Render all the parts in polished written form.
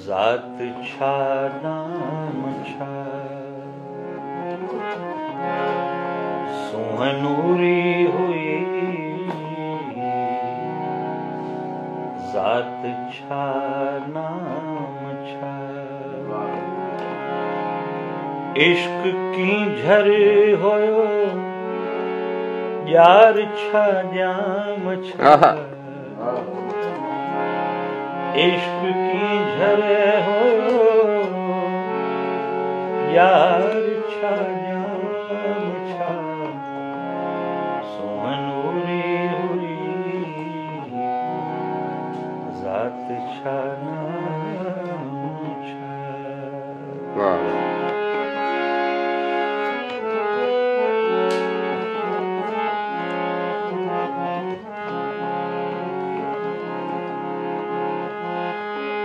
जात छा नाम छा सुहनूरी हुई जात छा नाम छा इश्क की झर होयो यार छा जाम छा इश्क की झर होयो यार छा जाम छा सुहनूरी हुई जात छा नाम छा।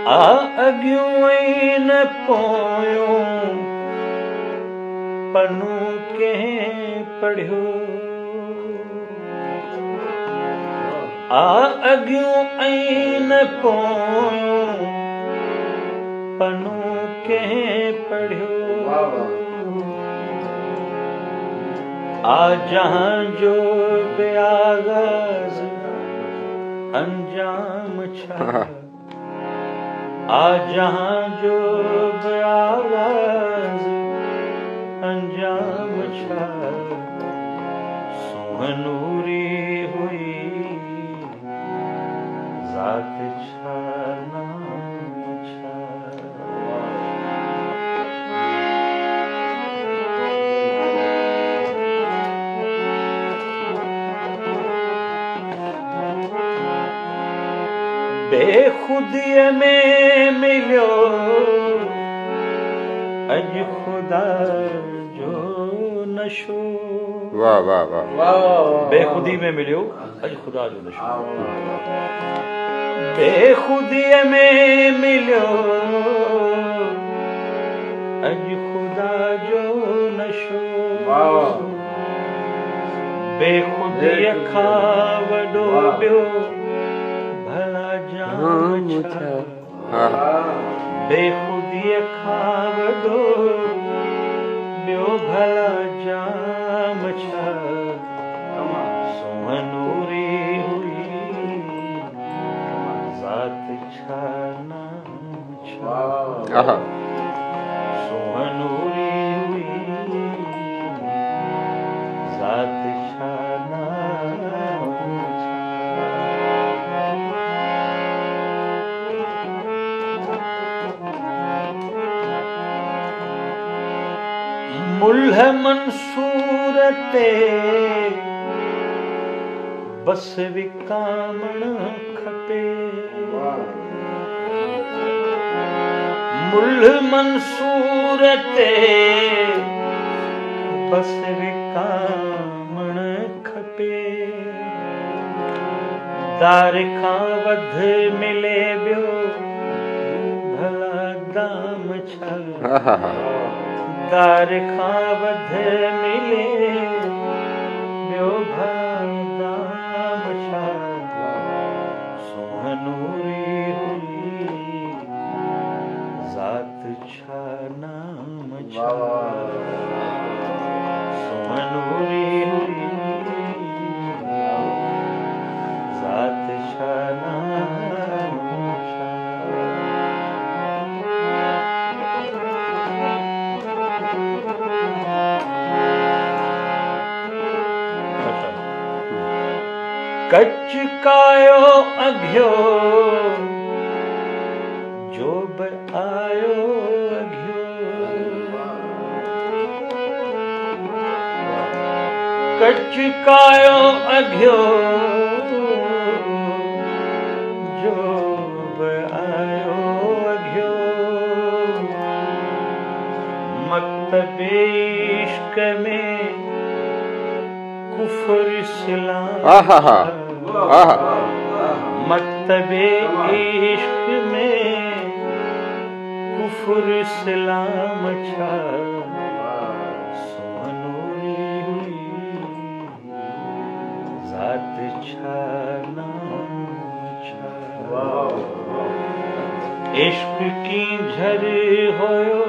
आ अॻियूं न पोयूं पनू कंहिं पढ़ियो आ अॻियूं न पोयूं पनू कंहिं पढ़ियो आ जहां जो बि आगाज़ अंजाम छा आ जहां जो बि आगाज़ अंजाम छा सुहनूरी हुई जात छा नाम छा। बेखुदीअ में मिलियो अॼु ख़ुदा जो नशो। वाह वाह वाह। बेखुदी में मिलियो अॼु ख़ुदा जो नशो बेखुदीअ में मिलियो अॼु ख़ुदा जो नशो बेखुदीअ खां वॾो ॿियो भला जाम छा बेखुदीअ खां वॾो ॿियो भला जाम छा सुहनूरी हुई जात छा नाम छा सुहनूरी हुई जात छा नाम मुल्ह मंसूर ते बस विकामण खपे मुल्ह मंसूर ते बस विकामण खपे दार खां वध मिले ॿियो भला दाम छा दार खां वध मिले ॿियो भला दाम छा सुहनूरी हुई जात छा नाम छा सुहनूरी हुई जात छा नाम छा। कच कायो अघियो जो बि आयो अघियो कच कायो अघियो जो बि आयो अघियो मकतब इश्क में कुफर इस्लाम मकतब इश्क में कुफर इस्लाम छा सुहनूरी हुई जात छा नाम छा इश्क की झर होयो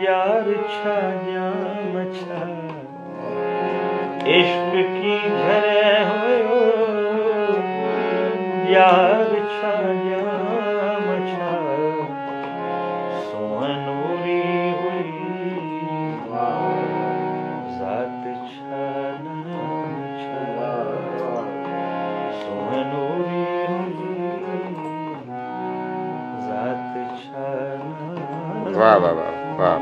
यार छा जाम छा इश्क की झर होयो यार छा जाम छा सोनूरी हुई जात छा नाम छा सोनूरी हुई जात छा नाम वाह वाह वाह वाह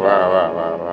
वाह वाह वाह वाह